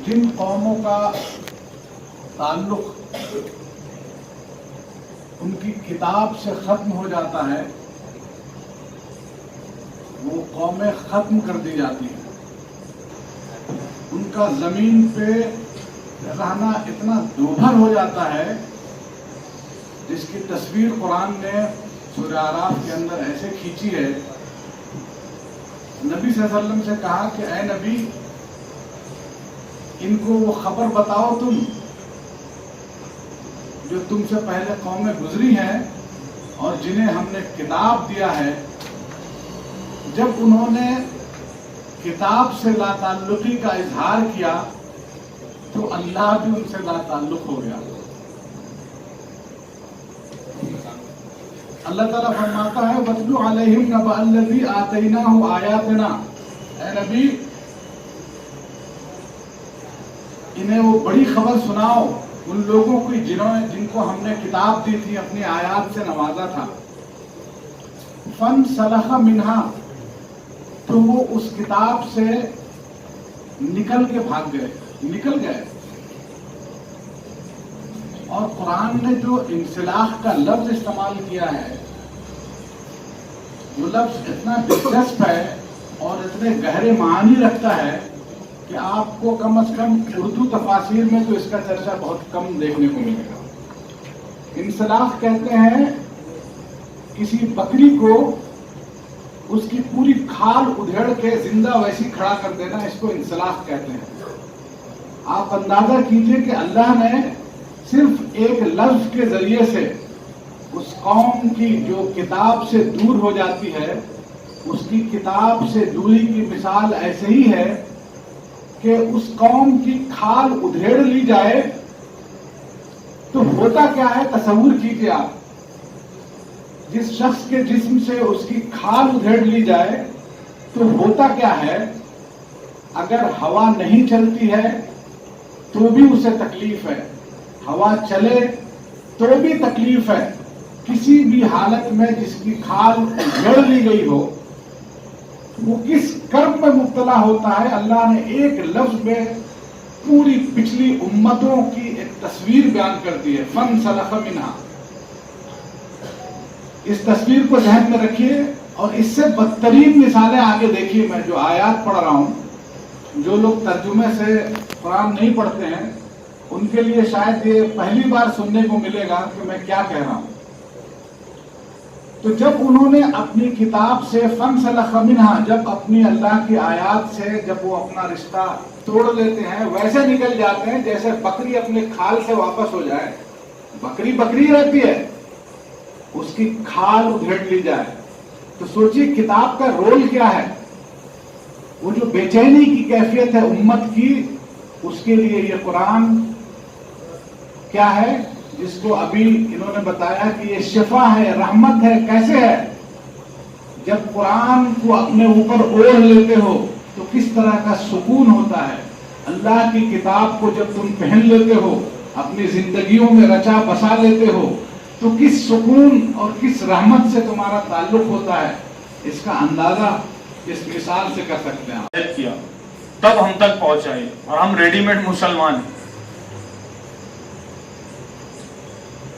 جن قوموں کا تعلق ان کی کتاب سے ختم ہو جاتا ہے وہ قومیں ختم کر دی جاتی ہیں. ان کا زمین پہ رہنا اتنا دوبھر ہو جاتا ہے جس کی تصویر قرآن نے سورہ اعراف کے اندر ایسے کھینچی ہے. نبی صلی اللہ علیہ وسلم سے کہا کہ اے نبی ان کو وہ خبر بتاؤ تم جو تم سے پہلے قومیں گزری ہیں اور جنہیں ہم نے کتاب دیا ہے. جب انہوں نے کتاب سے لا تعلقی کا اظہار کیا تو اللہ بھی ان سے لا تعلق ہو گیا. اللہ تعالیٰ فرماتا ہے وَاتْلُ عَلَيْهِمْ نَبَأَ الَّذِي آتَيْنَاهُ آيَاتِنَا. اے نبی انہیں وہ بڑی خبر سناؤ ان لوگوں کی جن کو ہم نے کتاب دی تھی اپنی آیات سے نوازا تھا. فَانْسَلَخَ مِنْهَا تو وہ اس کتاب سے نکل کے بھاگ گئے نکل گئے. اور قرآن نے جو انسلاخ کا لفظ استعمال کیا ہے وہ لفظ اتنا دلچسپ ہے اور اتنے گہرے معنی رکھتا ہے کہ آپ کو کم از کم اردو تفاسیر میں تو اس کا چرچا بہت کم دیکھنے کو ملے گا. انسلاخ کہتے ہیں کسی بکری کو اس کی پوری کھال ادھیڑ کے زندہ ویسی کھڑا کر دینا، اس کو انسلاخ کہتے ہیں. آپ اندازہ کیجئے کہ اللہ نے صرف ایک لفظ کے ذریعے سے اس قوم کی جو کتاب سے دور ہو جاتی ہے اس کی کتاب سے دوری کی مثال ایسے ہی ہے کہ اس قوم کی کھال ادھیڑ لی جائے تو ہوتا کیا ہے تصور کیجئے آپ. جس شخص کے جسم سے اس کی کھال ادھیڑ لی جائے تو ہوتا کیا ہے. اگر ہوا نہیں چلتی ہے تو بھی اسے تکلیف ہے، ہوا چلے تو بھی تکلیف ہے. کسی بھی حالت میں جس کی کھال ادھیڑ لی گئی ہو وہ کس کرب میں مبتلا ہوتا ہے. اللہ نے ایک لفظ میں پوری پچھلی امتوں کی ایک تصویر بیان کر دی ہے. فَانْسَلَخَ مِنْهَا. اس تصویر کو ذہن میں رکھیے اور اس سے بدترین مثالیں آگے دیکھیے. میں جو آیات پڑھ رہا ہوں، جو لوگ ترجمے سے قرآن نہیں پڑھتے ہیں ان کے لیے شاید یہ پہلی بار سننے کو ملے گا کہ میں کیا کہہ رہا ہوں. تو جب انہوں نے اپنی کتاب سے فَانْسَلَخَ مِنْهَا، جب اپنی اللہ کی آیات سے جب وہ اپنا رشتہ توڑ لیتے ہیں ویسے نکل جاتے ہیں جیسے بکری اپنے کھال سے واپس ہو جائے. بکری بکری رہتی ہے، اس کی کھال ادھیڑ لی جائے. تو سوچئے کتاب کا رول کیا ہے. وہ جو بے چینی کی کیفیت ہے امت کی، اس کے لیے یہ قرآن کیا ہے جس کو ابھی انہوں نے بتایا کہ یہ شفا ہے، رحمت ہے. کیسے ہے؟ جب قرآن کو اپنے اوپر اوڑھ لیتے ہو تو کس طرح کا سکون ہوتا ہے. اللہ کی کتاب کو جب تم پہن لیتے ہو اپنی زندگیوں میں رچا بسا لیتے ہو تو کس سکون اور کس رحمت سے تمہارا تعلق ہوتا ہے. اس کا اندازہ اس مثال سے کر سکتے ہیں. کیا تب ہم تک پہنچائے اور ہم ریڈی میڈ مسلمان ہیں.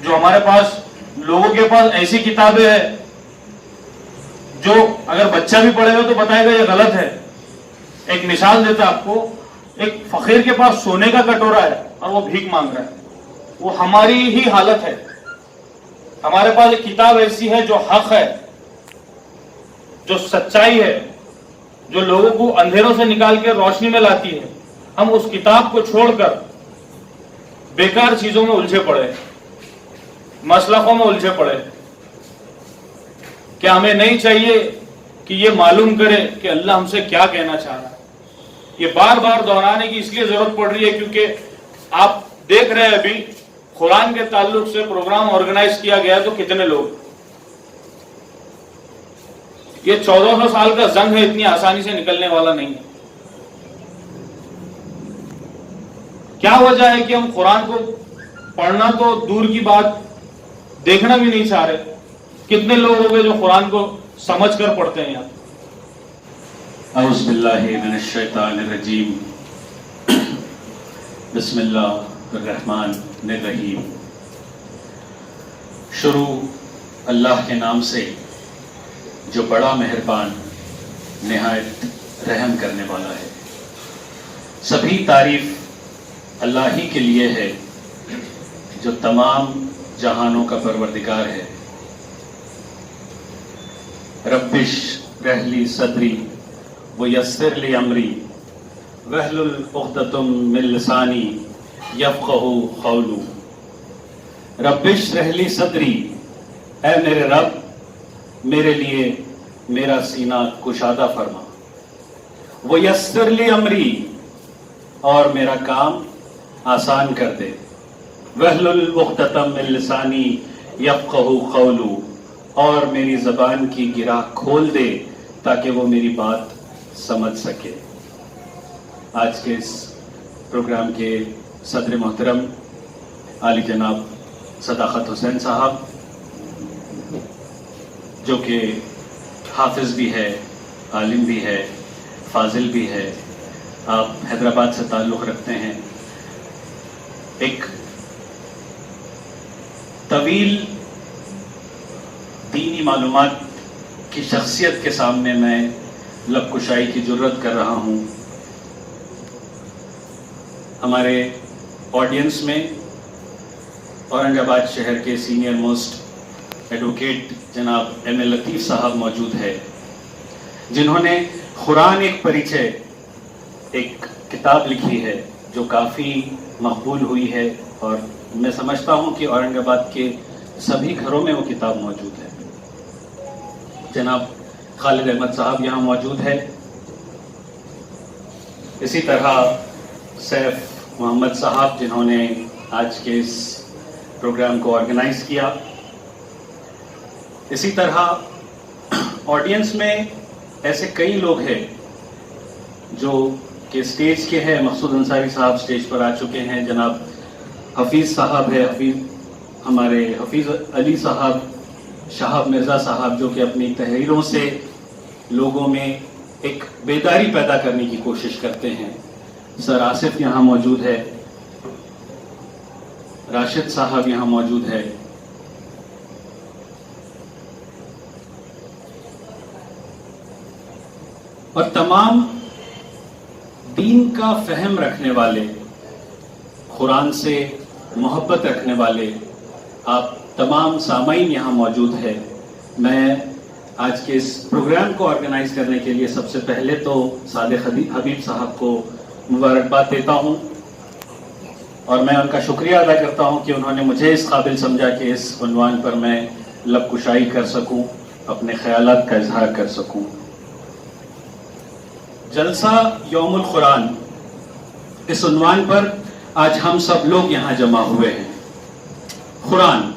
جو ہمارے پاس لوگوں کے پاس ایسی کتابیں ہیں جو اگر بچہ بھی پڑھے گا تو بتائے گا یہ غلط ہے. ایک مثال دیتا آپ کو، ایک فقیر کے پاس سونے کا کٹورا ہے اور وہ بھیک مانگ رہا ہے. وہ ہماری ہی حالت ہے. ہمارے پاس ایک کتاب ایسی ہے جو حق ہے، جو سچائی ہے، جو لوگوں کو اندھیروں سے نکال کے روشنی میں لاتی ہے. ہم اس کتاب کو چھوڑ کر بیکار چیزوں میں الجھے پڑے، مسلکوں میں الجھے پڑے. کیا ہمیں نہیں چاہیے کہ یہ معلوم کرے کہ اللہ ہم سے کیا کہنا چاہ رہا ہے. یہ بار بار دہرانے کی اس لیے ضرورت پڑ رہی ہے کیونکہ آپ دیکھ رہے ہیں ابھی قرآن کے تعلق سے پروگرام آرگنائز کیا گیا تو کتنے لوگ. یہ 1400 سال کا زنگ ہے، اتنی آسانی سے نکلنے والا نہیں ہے. کیا وجہ ہے کہ ہم قرآن کو پڑھنا تو دور کی بات دیکھنا بھی نہیں چاہ رہے. کتنے لوگ ہو گئے جو قرآن کو سمجھ کر پڑھتے ہیں. اعوذ باللہ من الشیطان الرجیم. بسم اللہ الرحمن الرحیم. شروع اللہ کے نام سے جو بڑا مہربان نہایت رحم کرنے والا ہے. سبھی تعریف اللہ ہی کے لیے ہے جو تمام جہانوں کا پروردگار ہے. ربش رح لی صدری ویسر لی امری واحلل عقدۃ من لسانی یفقہوا قولی. ربش رح لی صدری، اے میرے رب میرے لیے میرا سینہ کشادہ فرما. ویسر لی امری، اور میرا کام آسان کر دے. واحلل عقدۃ من لسانی یفقہوا قولی، اور میری زبان کی گرہ کھول دے تاکہ وہ میری بات سمجھ سکے. آج کے اس پروگرام کے صدر محترم عالی جناب صداقت حسین صاحب، جو کہ حافظ بھی ہے، عالم بھی ہے، فاضل بھی ہے، آپ حیدرآباد سے تعلق رکھتے ہیں. ایک طویل دینی معلومات کی شخصیت کے سامنے میں لب کشائی کی جرت کر رہا ہوں. ہمارے آڈینس میں اورنگ آباد شہر کے سینئر موسٹ ایڈوکیٹ جناب ایم اے لطیف صاحب موجود ہے، جنہوں نے قرآن ایک پریچے ایک کتاب لکھی ہے جو کافی مقبول ہوئی ہے، اور میں سمجھتا ہوں کہ اورنگ آباد کے سبھی گھروں میں وہ کتاب موجود ہے. جناب خالد احمد صاحب یہاں موجود ہے. اسی طرح سیف محمد صاحب، جنہوں نے آج کے اس پروگرام کو آرگنائز کیا. اسی طرح آڈینس میں ایسے کئی لوگ ہیں جو کہ اسٹیج کے ہیں. مقصود انصاری صاحب اسٹیج پر آ چکے ہیں. جناب حفیظ صاحب ہے، ہمارے حفیظ علی صاحب، شہاب مرزا صاحب، جو کہ اپنی تحریروں سے لوگوں میں ایک بیداری پیدا کرنے کی کوشش کرتے ہیں. سر آصف یہاں موجود ہے، راشد صاحب یہاں موجود ہے. اور تمام دین کا فہم رکھنے والے، قرآن سے محبت رکھنے والے آپ تمام سامعین یہاں موجود ہے. میں آج کے اس پروگرام کو آرگنائز کرنے کے لیے سب سے پہلے تو صادق حبیب صاحب کو مبارکباد دیتا ہوں، اور میں ان کا شکریہ ادا کرتا ہوں کہ انہوں نے مجھے اس قابل سمجھا کہ اس عنوان پر میں لب کشائی کر سکوں، اپنے خیالات کا اظہار کر سکوں. جلسہ یوم القرآن، اس عنوان پر آج ہم سب لوگ یہاں جمع ہوئے ہیں. قرآن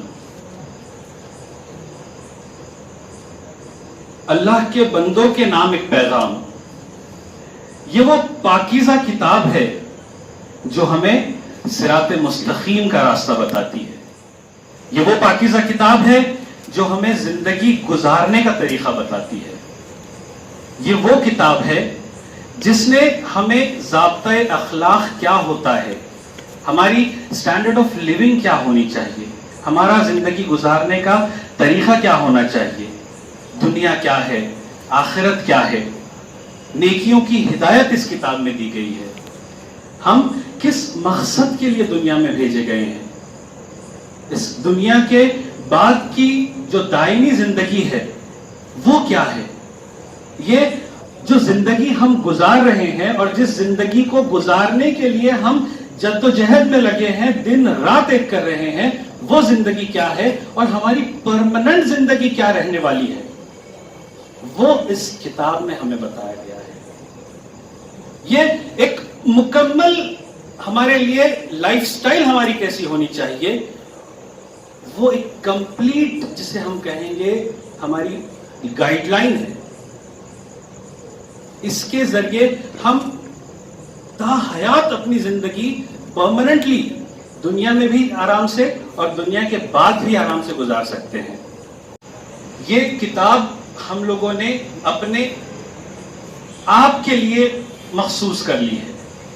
اللہ کے بندوں کے نام ایک پیغام. یہ وہ پاکیزہ کتاب ہے جو ہمیں صراط مستقیم کا راستہ بتاتی ہے. یہ وہ پاکیزہ کتاب ہے جو ہمیں زندگی گزارنے کا طریقہ بتاتی ہے. یہ وہ کتاب ہے جس نے ہمیں ضابطۂ اخلاق کیا ہوتا ہے، ہماری سٹینڈرڈ آف لیونگ کیا ہونی چاہیے، ہمارا زندگی گزارنے کا طریقہ کیا ہونا چاہیے، دنیا کیا ہے، آخرت کیا ہے، نیکیوں کی ہدایت اس کتاب میں دی گئی ہے. ہم کس مقصد کے لیے دنیا میں بھیجے گئے ہیں، اس دنیا کے بعد کی جو دائمی زندگی ہے وہ کیا ہے. یہ جو زندگی ہم گزار رہے ہیں اور جس زندگی کو گزارنے کے لیے ہم جدوجہد میں لگے ہیں، دن رات ایک کر رہے ہیں، وہ زندگی کیا ہے، اور ہماری پرماننٹ زندگی کیا رہنے والی ہے، وہ اس کتاب میں ہمیں بتایا گیا ہے. یہ ایک مکمل ہمارے لیے لائف سٹائل ہماری کیسی ہونی چاہیے، وہ ایک کمپلیٹ، جسے ہم کہیں گے ہماری گائیڈ لائن ہے. اس کے ذریعے ہم تا حیات اپنی زندگی پرماننٹلی دنیا میں بھی آرام سے اور دنیا کے بعد بھی آرام سے گزار سکتے ہیں. یہ کتاب ہم لوگوں نے اپنے آپ کے لیے مخصوص کر لی ہے،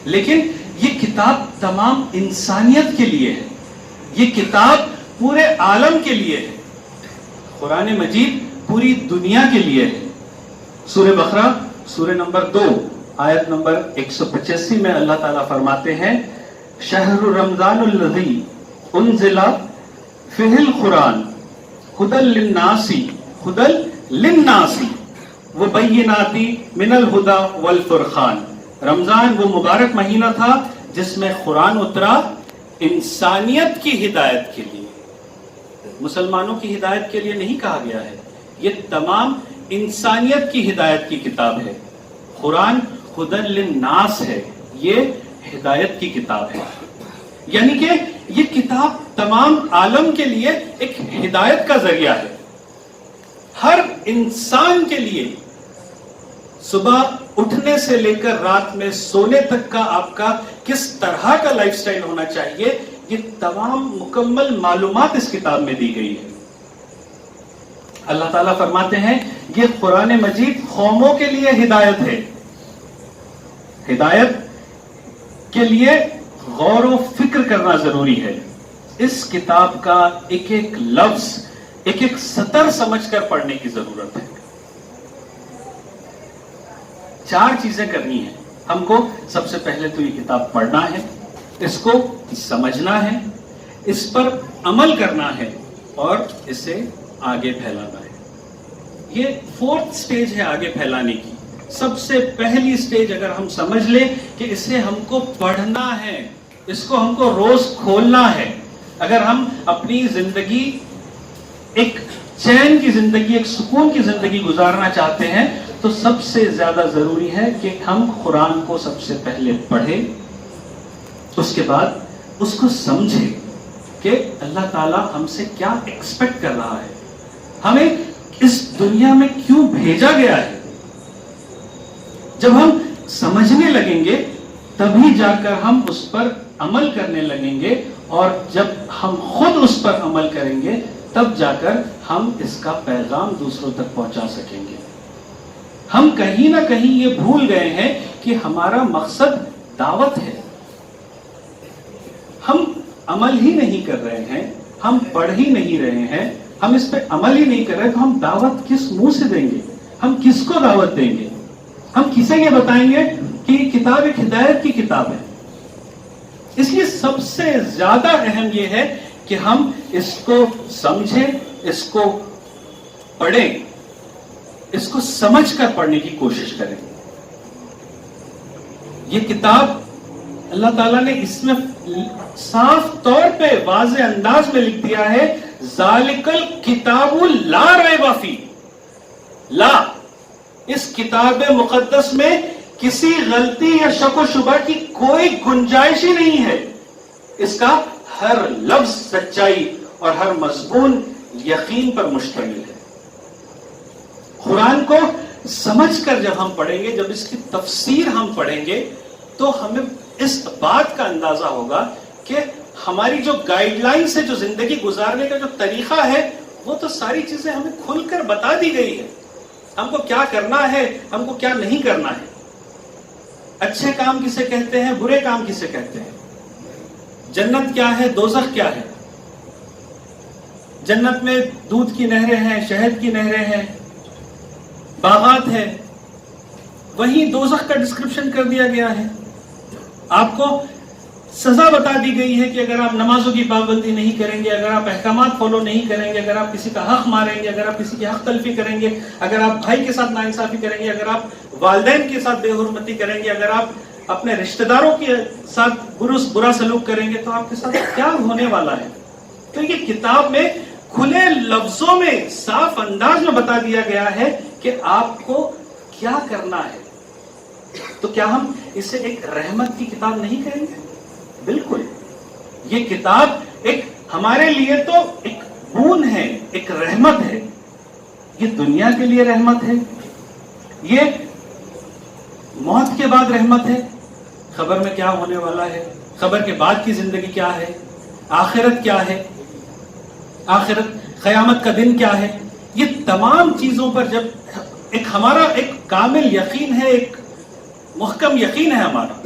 لیکن یہ کتاب تمام انسانیت کے لیے ہے، یہ کتاب پورے عالم کے لیے ہے، قرآن مجید پوری دنیا کے لیے ہے۔ سورہ بقرہ سورہ نمبر 2 آیت نمبر 185 میں اللہ تعالیٰ فرماتے ہیں شہر رمضان الذی انزل فیہ القرآن ہدی للناس وبینات من الہدی والفرقان۔ رمضان وہ مبارک مہینہ تھا جس میں قرآن اترا انسانیت کی ہدایت کے لیے، مسلمانوں کی ہدایت کے لیے نہیں کہا گیا ہے، یہ تمام انسانیت کی ہدایت کی کتاب ہے۔ قرآن ہدی للناس ہے، یہ ہدایت کی کتاب ہے، یعنی کہ یہ کتاب تمام عالم کے لیے ایک ہدایت کا ذریعہ ہے۔ ہر انسان کے لیے صبح اٹھنے سے لے کر رات میں سونے تک کا آپ کا کس طرح کا لائف سٹائل ہونا چاہیے، یہ تمام مکمل معلومات اس کتاب میں دی گئی ہے۔ اللہ تعالیٰ فرماتے ہیں یہ قرآن مجید قوموں کے لیے ہدایت ہے، ہدایت کے لیے غور و فکر کرنا ضروری ہے۔ اس کتاب کا ایک ایک لفظ، ایک ایک سطر سمجھ کر پڑھنے کی ضرورت ہے۔ 4 چیزیں کرنی ہیں ہم کو۔ سب سے پہلے تو یہ کتاب پڑھنا ہے، اس کو سمجھنا ہے، اس پر عمل کرنا ہے اور اسے آگے پھیلانا ہے۔ یہ 4تھ سٹیج ہے آگے پھیلانے کی۔ سب سے پہلی سٹیج اگر ہم سمجھ لیں کہ اسے ہم کو پڑھنا ہے، اس کو ہم کو روز کھولنا ہے، اگر ہم اپنی زندگی ایک چین کی زندگی، ایک سکون کی زندگی گزارنا چاہتے ہیں تو سب سے زیادہ ضروری ہے کہ ہم قرآن کو سب سے پہلے پڑھیں، اس کے بعد اس کو سمجھیں کہ اللہ تعالیٰ ہم سے کیا ایکسپیکٹ کر رہا ہے، ہمیں اس دنیا میں کیوں بھیجا گیا ہے۔ جب ہم سمجھنے لگیں گے تبھی جا کر ہم اس پر عمل کرنے لگیں گے، اور جب ہم خود اس پر عمل کریں گے تب جا کر ہم اس کا پیغام دوسروں تک پہنچا سکیں گے۔ ہم کہیں نہ کہیں یہ بھول گئے ہیں کہ ہمارا مقصد دعوت ہے، ہم عمل ہی نہیں کر رہے ہیں، ہم پڑھ ہی نہیں رہے ہیں، ہم اس پہ عمل ہی نہیں کر رہے، تو ہم دعوت کس منہ سے دیں گے؟ ہم کس کو دعوت دیں گے؟ ہم کسے یہ بتائیں گے کہ یہ کتاب ایک ہدایت کی کتاب ہے؟ اس لیے سب سے زیادہ اہم یہ ہے کہ ہم اس کو سمجھیں، اس کو پڑھیں، اس کو سمجھ کر پڑھنے کی کوشش کریں۔ یہ کتاب اللہ تعالیٰ نے اس میں صاف طور پہ واضح انداز میں لکھ دیا ہے ذالک الکتاب لا ریب فیہ، لا، اس کتاب مقدس میں کسی غلطی یا شک و شبہ کی کوئی گنجائش ہی نہیں ہے، اس کا ہر لفظ سچائی اور ہر مضمون یقین پر مشتمل ہے۔ قرآن کو سمجھ کر جب ہم پڑھیں گے، جب اس کی تفسیر ہم پڑھیں گے تو ہمیں اس بات کا اندازہ ہوگا کہ ہماری جو گائیڈ لائن سے جو زندگی گزارنے کا جو طریقہ ہے وہ تو ساری چیزیں ہمیں کھل کر بتا دی گئی ہے، ہم کو کیا کرنا ہے، ہم کو کیا نہیں کرنا ہے، اچھے کام کسے کہتے ہیں، برے کام کسے کہتے ہیں، جنت کیا ہے، دوزخ کیا ہے۔ جنت میں دودھ کی نہریں ہیں، شہد کی نہریں ہیں، باغات ہے، وہیں دوزخ کا ڈسکرپشن کر دیا گیا ہے۔ آپ کو سزا بتا دی گئی ہے کہ اگر آپ نمازوں کی پابندی نہیں کریں گے، اگر آپ احکامات فالو نہیں کریں گے، اگر آپ کسی کا حق ماریں گے، اگر آپ کسی کی حق تلفی کریں گے، اگر آپ بھائی کے ساتھ ناانصافی کریں گے، اگر آپ والدین کے ساتھ بے حرمتی کریں گے، اگر آپ اپنے رشتہ داروں کے ساتھ برا سلوک کریں گے تو آپ کے ساتھ کیا ہونے والا ہے۔ تو یہ کتاب میں کھلے لفظوں میں صاف انداز میں بتا دیا گیا ہے کہ آپ کو کیا کرنا ہے۔ تو کیا ہم اسے ایک رحمت کی کتاب نہیں کہیں گے؟ بالکل، یہ کتاب ایک ہمارے لیے تو ایک بون ہے، ایک رحمت ہے، یہ دنیا کے لیے رحمت ہے، یہ موت کے بعد رحمت ہے، خبر میں کیا ہونے والا ہے، خبر کے بعد کی زندگی کیا ہے، آخرت کیا ہے، آخرت قیامت کا دن کیا ہے، یہ تمام چیزوں پر جب ہمارا ایک کامل یقین ہے، ایک محکم یقین ہے ہمارا،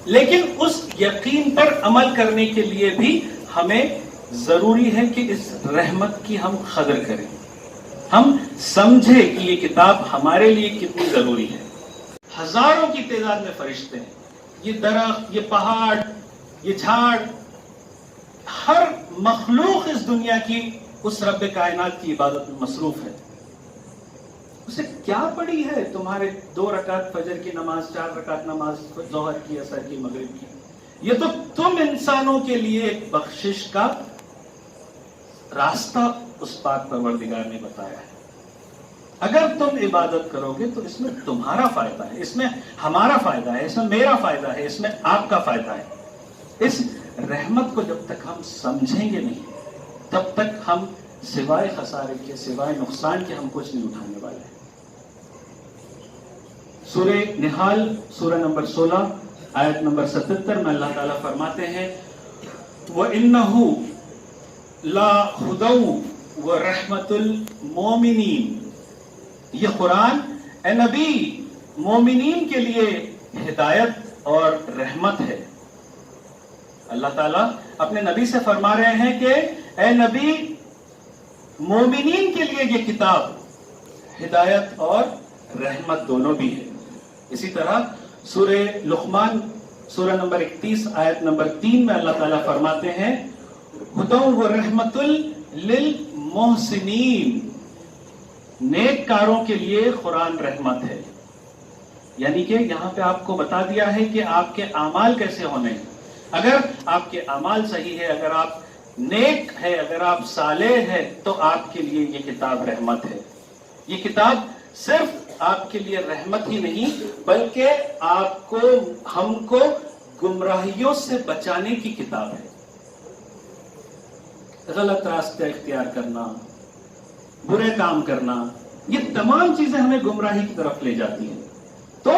لیکن اس یقین پر عمل کرنے کے لیے بھی ہمیں ضروری ہے کہ اس رحمت کی ہم قدر کریں، ہم سمجھیں کہ یہ کتاب ہمارے لیے کتنی ضروری ہے۔ ہزاروں کی تعداد میں فرشتے ہیں، یہ درخت، یہ پہاڑ، یہ جھاڑ، ہر مخلوق اس دنیا کی اس رب کائنات کی عبادت میں مصروف ہے۔ اسے کیا پڑی ہے تمہارے 2 رکعت فجر کی نماز، 4 رکعت نماز ظہر کی، عصر کی، مغرب کی؟ یہ تو تم انسانوں کے لیے ایک بخشش کا راستہ اس پاک پروردگار نے بتایا ہے۔ اگر تم عبادت کرو گے تو اس میں تمہارا فائدہ ہے، اس میں ہمارا فائدہ ہے، اس میں میرا فائدہ ہے، اس میں آپ کا فائدہ ہے۔ اس رحمت کو جب تک ہم سمجھیں گے نہیں، تب تک ہم سوائے خسارے کے، سوائے نقصان کے ہم کچھ نہیں اٹھانے والے ہیں۔ سورہ نحال، سورہ نمبر 16 آیت نمبر 77 میں اللہ تعالیٰ فرماتے ہیں وَإِنَّهُ لَهُدًى وَرَحْمَةٌ لِّلْمُؤْمِنِينَ، یہ قرآن اے نبی مومنین کے لیے ہدایت اور رحمت ہے۔ اللہ تعالیٰ اپنے نبی سے فرما رہے ہیں کہ اے نبی مومنین کے لیے یہ کتاب ہدایت اور رحمت دونوں بھی ہے۔ اسی طرح سورہ لقمان، سورہ نمبر 31 آیت نمبر 3 میں اللہ تعالیٰ فرماتے ہیں ہدی ورحمۃ للمحسنین، نیک کاروں کے لیے قرآن رحمت ہے۔ یعنی کہ یہاں پہ آپ کو بتا دیا ہے کہ آپ کے اعمال کیسے ہونے ہیں۔ اگر آپ کے اعمال صحیح ہے، اگر آپ نیک ہے، اگر آپ صالح ہے، تو آپ کے لیے یہ کتاب رحمت ہے۔ یہ کتاب صرف آپ کے لیے رحمت ہی نہیں بلکہ آپ کو، ہم کو گمراہیوں سے بچانے کی کتاب ہے۔ غلط راستہ اختیار کرنا، برے کام کرنا، یہ تمام چیزیں ہمیں گمراہی کی طرف لے جاتی ہیں۔ تو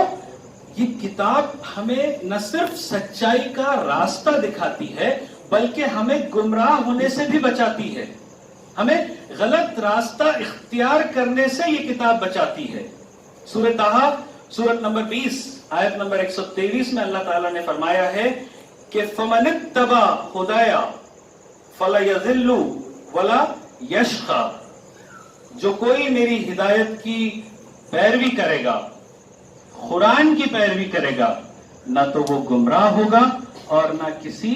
یہ کتاب ہمیں نہ صرف سچائی کا راستہ دکھاتی ہے بلکہ ہمیں گمراہ ہونے سے بھی بچاتی ہے، ہمیں غلط راستہ اختیار کرنے سے یہ کتاب بچاتی ہے۔ سورہ طٰہٰ، سورت نمبر 20 آیت نمبر 123 میں اللہ تعالیٰ نے فرمایا ہے کہ فَمَنِ اتَّبَعَ هُدَايَ فَلَا يَضِلُّ وَلَا يَشْقَىٰ، جو کوئی میری ہدایت کی پیروی کرے گا، قرآن کی پیروی کرے گا، نہ تو وہ گمراہ ہوگا اور نہ کسی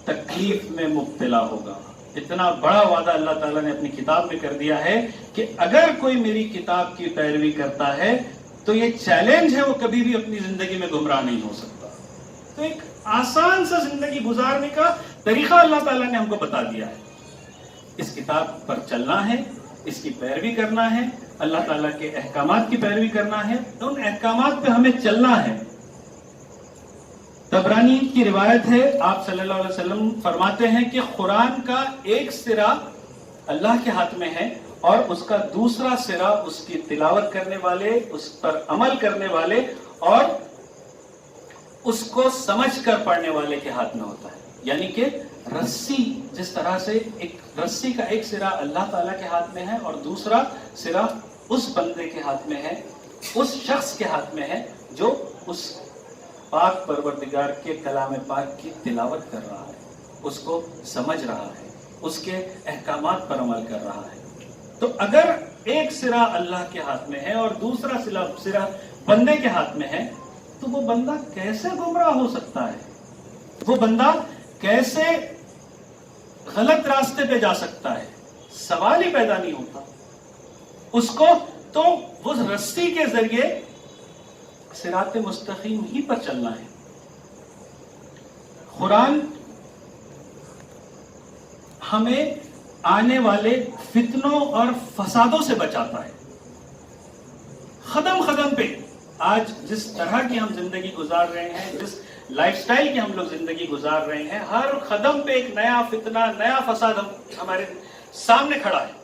تکلیف میں مبتلا ہوگا۔ اتنا بڑا وعدہ اللہ تعالیٰ نے اپنی کتاب میں کر دیا ہے کہ اگر کوئی میری کتاب کی پیروی کرتا ہے تو یہ چیلنج ہے، وہ کبھی بھی اپنی زندگی میں گمراہ نہیں ہو سکتا۔ تو ایک آسان سا زندگی گزارنے کا طریقہ اللہ تعالیٰ نے ہم کو بتا دیا ہے۔ اس کتاب پر چلنا ہے، اس کی پیروی کرنا ہے، اللہ تعالیٰ کے احکامات کی پیروی کرنا ہے، ان احکامات پہ ہمیں چلنا ہے۔ طبرانی کی روایت ہے، آپ صلی اللہ علیہ وسلم فرماتے ہیں کہ قرآن کا ایک سرا اللہ کے ہاتھ میں ہے اور اس کا دوسرا سرا اس کی تلاوت کرنے والے، اس پر عمل کرنے والے اور اس کو سمجھ کر پڑھنے والے کے ہاتھ میں ہوتا ہے۔ یعنی کہ رسی، جس طرح سے ایک رسی کا ایک سرا اللہ تعالیٰ کے ہاتھ میں ہے اور دوسرا سرا اس بندے کے ہاتھ میں ہے، اس شخص کے ہاتھ میں ہے جو اس پاک پروردگار کے کلام پاک کی تلاوت کر رہا ہے، اس کو سمجھ رہا ہے، اس کے احکامات پر عمل کر رہا ہے۔ تو اگر ایک سرا اللہ کے ہاتھ میں ہے اور دوسرا سرا بندے کے ہاتھ میں ہے تو وہ بندہ کیسے گمراہ ہو سکتا ہے؟ وہ بندہ کیسے غلط راستے پہ جا سکتا ہے؟ سوال ہی پیدا نہیں ہوتا۔ اس کو تو وہ رسی کے ذریعے صراط مستقیم ہی پر چلنا ہے۔ قرآن ہمیں آنے والے فتنوں اور فسادوں سے بچاتا ہے۔ قدم قدم پہ آج جس طرح کی ہم زندگی گزار رہے ہیں، جس لائف سٹائل کی ہم لوگ زندگی گزار رہے ہیں، ہر قدم پہ ایک نیا فتنہ، نیا فساد ہمارے سامنے کھڑا ہے۔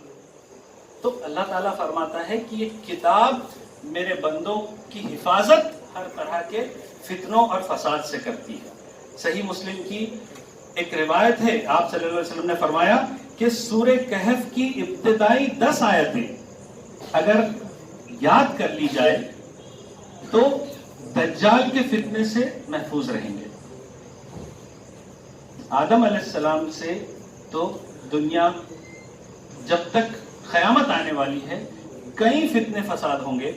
تو اللہ تعالیٰ فرماتا ہے کہ یہ کتاب میرے بندوں کی حفاظت ہر طرح کے فتنوں اور فساد سے کرتی ہے۔ صحیح مسلم کی ایک روایت ہے، آپ صلی اللہ علیہ وسلم نے فرمایا کہ سورہ کہف کی ابتدائی 10 آیتیں اگر یاد کر لی جائے تو دجال کے فتنے سے محفوظ رہیں گے۔ آدم علیہ السلام سے تو دنیا جب تک قیامت آنے والی ہے کئی فتنے فساد ہوں گے،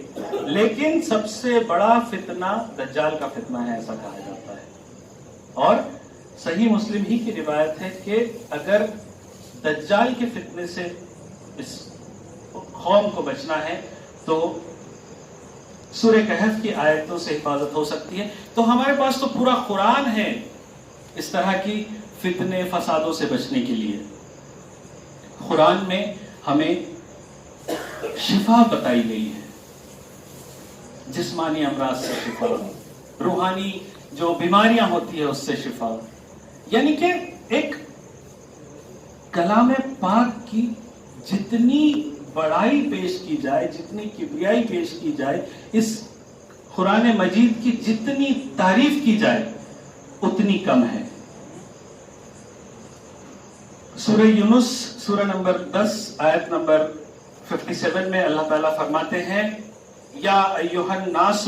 لیکن سب سے بڑا فتنہ دجال کا فتنہ ہے، ایسا کہا جاتا ہے. اور صحیح مسلم ہی کی روایت ہے کہ اگر دجال کے فتنے سے اس قوم کو بچنا ہے تو سورہ کہف کی آیتوں سے حفاظت ہو سکتی ہے. تو ہمارے پاس تو پورا قرآن ہے اس طرح کی فتنے فسادوں سے بچنے کے لیے. قرآن میں ہمیں شفا بتائی گئی ہے، جسمانی امراض سے شفا، روحانی جو بیماریاں ہوتی ہیں اس سے شفا. یعنی کہ ایک کلام پاک کی جتنی بڑائی پیش کی جائے، جتنی کبریائی پیش کی جائے، اس قرآن مجید کی جتنی تعریف کی جائے اتنی کم ہے. سورہ یونس سورہ نمبر 10 آیت نمبر 57 میں اللہ تعالیٰ فرماتے ہیں یا ایھا الناس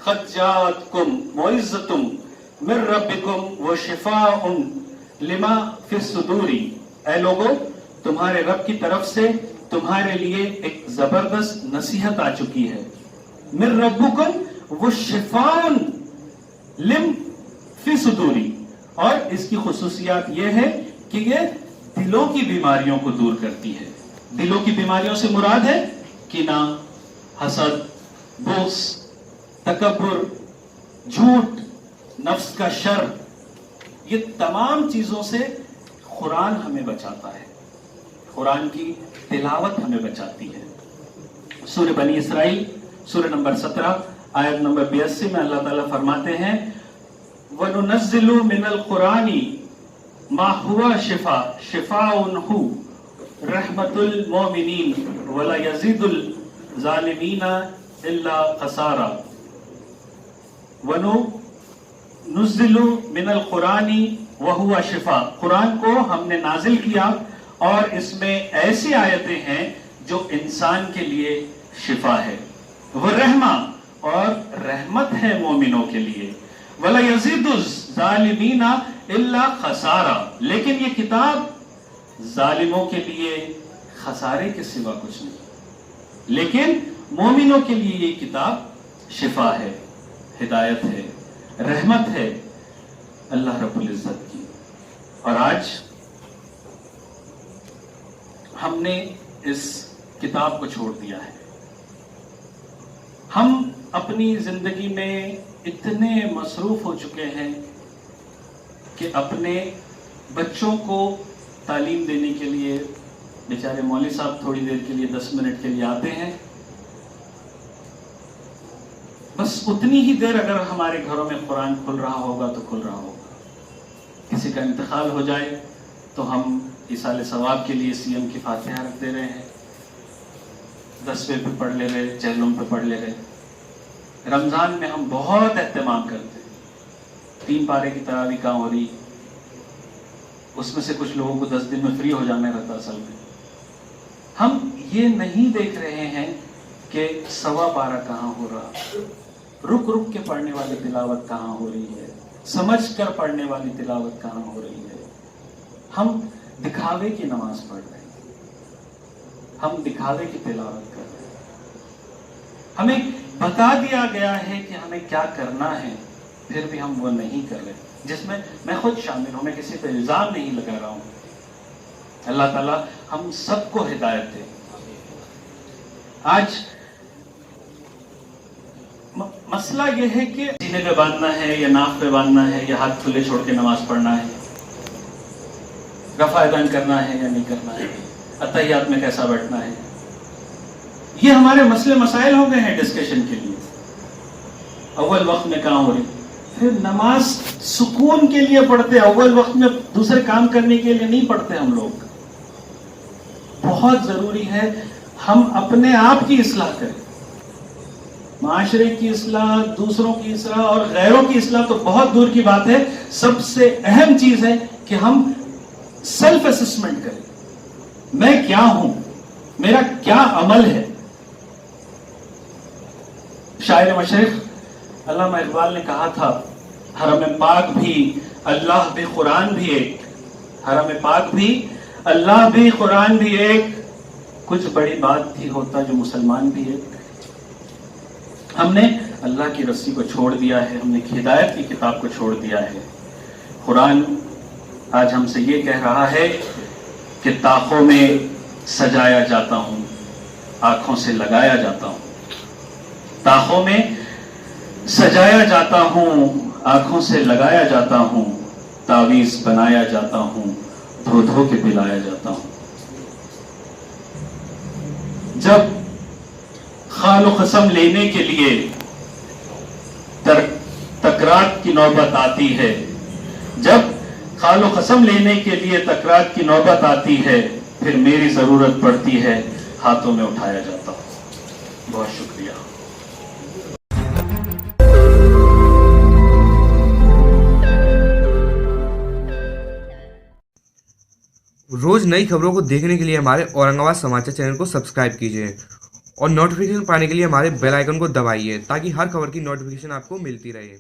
قد جاءتکم موعظۃ من ربکم وشفاء لما فی الصدور. اے لوگو، تمہارے رب کی طرف سے تمہارے لیے ایک زبردست نصیحت آ چکی ہے. من ربکم وشفاء لما فی الصدور. اور اس کی خصوصیات یہ ہے کہ یہ دلوں کی بیماریوں کو دور کرتی ہے. دلوں کی بیماریوں سے مراد ہے کینہ، حسد، بغض، تکبر، جھوٹ، نفس کا شر. یہ تمام چیزوں سے قرآن ہمیں بچاتا ہے، قرآن کی تلاوت ہمیں بچاتی ہے. سورہ بنی اسرائیل سورہ نمبر 17 آیت نمبر 82 میں اللہ تعالیٰ فرماتے ہیں وَنُنَزِّلُ مِنَ الْقُرْآنِ مَا هُوَ شِفَاءٌ هُوَ رحمت المومنین ولا یزید الظالمین الا خسارا. وننزل من القرآن وهو شفاء. قرآن کو ہم نے نازل کیا اور اس میں ایسی آیتیں ہیں جو انسان کے لیے شفا ہے، وہ رحمہ اور رحمت ہے مومنوں کے لیے. ولا یزید الظالمین الا خسارا. لیکن یہ کتاب ظالموں کے لیے خسارے کے سوا کچھ نہیں، لیکن مومنوں کے لیے یہ کتاب شفا ہے، ہدایت ہے، رحمت ہے اللہ رب العزت کی. اور آج ہم نے اس کتاب کو چھوڑ دیا ہے. ہم اپنی زندگی میں اتنے مصروف ہو چکے ہیں کہ اپنے بچوں کو تعلیم دینے کے لیے بیچارے مولوی صاحب تھوڑی دیر کے لیے 10 منٹ کے لیے آتے ہیں. بس اتنی ہی دیر اگر ہمارے گھروں میں قرآن کھل رہا ہوگا تو کھل رہا ہوگا. کسی کا انتقال ہو جائے تو ہم ایصال ثواب کے لیے CM کی فاتحہ رکھ دے رہے ہیں، 10ویں پہ پڑھ لے رہے، چہلم پہ پڑھ لے رہے. رمضان میں ہم بہت اہتمام کرتے ہیں، 3 پارے کی تراویح کہاں ہو رہی، اس میں سے کچھ لوگوں کو 10 دن میں فری ہو جانا رہتا. اصل میں ہم یہ نہیں دیکھ رہے ہیں کہ 1.25 پارہ کہاں ہو رہا، رک رک کے پڑھنے والی تلاوت کہاں ہو رہی ہے، سمجھ کر پڑھنے والی تلاوت کہاں ہو رہی ہے. ہم دکھاوے کی نماز پڑھ رہے ہیں، ہم دکھاوے کی تلاوت کر رہے ہیں. ہمیں بتا دیا گیا ہے کہ ہمیں کیا کرنا ہے، پھر بھی ہم وہ نہیں کر رہے، جس میں میں خود شامل ہوں. میں کسی پہ الزام نہیں لگا رہا ہوں. اللہ تعالیٰ ہم سب کو ہدایت دے. آج مسئلہ یہ ہے کہ سینے پہ باندھنا ہے یا ناک پہ باندھنا ہے یا ہاتھ کھلے چھوڑ کے نماز پڑھنا ہے، رفع دین کرنا ہے یا نہیں کرنا ہے، اتحیات میں کیسا بیٹھنا ہے. یہ ہمارے مسئلے مسائل ہو گئے ہیں ڈسکشن کے لیے. اول وقت میں کہاں ہو رہی، پھر نماز سکون کے لیے پڑھتے، اول وقت میں دوسرے کام کرنے کے لیے نہیں پڑھتے. ہم لوگ بہت ضروری ہے ہم اپنے آپ کی اصلاح کریں. معاشرے کی اصلاح، دوسروں کی اصلاح اور غیروں کی اصلاح تو بہت دور کی بات ہے. سب سے اہم چیز ہے کہ ہم سیلف اسسمنٹ کریں. میں کیا ہوں، میرا کیا عمل ہے. شاعر مشرق علامہ اقبال نے کہا تھا حرم پاک بھی اللہ بھی قرآن بھی ایک، حرم پاک بھی اللہ بھی قرآن بھی ایک، کچھ بڑی بات تھی ہوتا جو مسلمان بھی ایک۔ ہم نے اللہ کی رسی کو چھوڑ دیا ہے، ہم نے ہدایت کی کتاب کو چھوڑ دیا ہے۔ قرآن آج ہم سے یہ کہہ رہا ہے کہ طاقوں میں سجایا جاتا ہوں، آنکھوں سے لگایا جاتا ہوں، طاقوں میں سجایا جاتا ہوں، آنکھوں سے لگایا جاتا ہوں، تعویذ بنایا جاتا ہوں، دھو دھو کے پلایا جاتا ہوں۔ جب خال و قسم لینے کے لیے تکرار کی نوبت آتی ہے، جب خال و قسم لینے کے لیے تکرار کی نوبت آتی ہے، پھر میری ضرورت پڑتی ہے، ہاتھوں میں اٹھایا جاتا ہوں۔ بہت شکریہ۔ روز نئی خبروں کو دیکھنے کے لیے ہمارے اورنگ آباد سماچار چینل کو سبسکرائب کیجیے اور نوٹیفیکیشن پانے کے لیے ہمارے بیل آئیکن کو دبائیے تاکہ ہر خبر کی نوٹیفیکیشن آپ کو ملتی رہے۔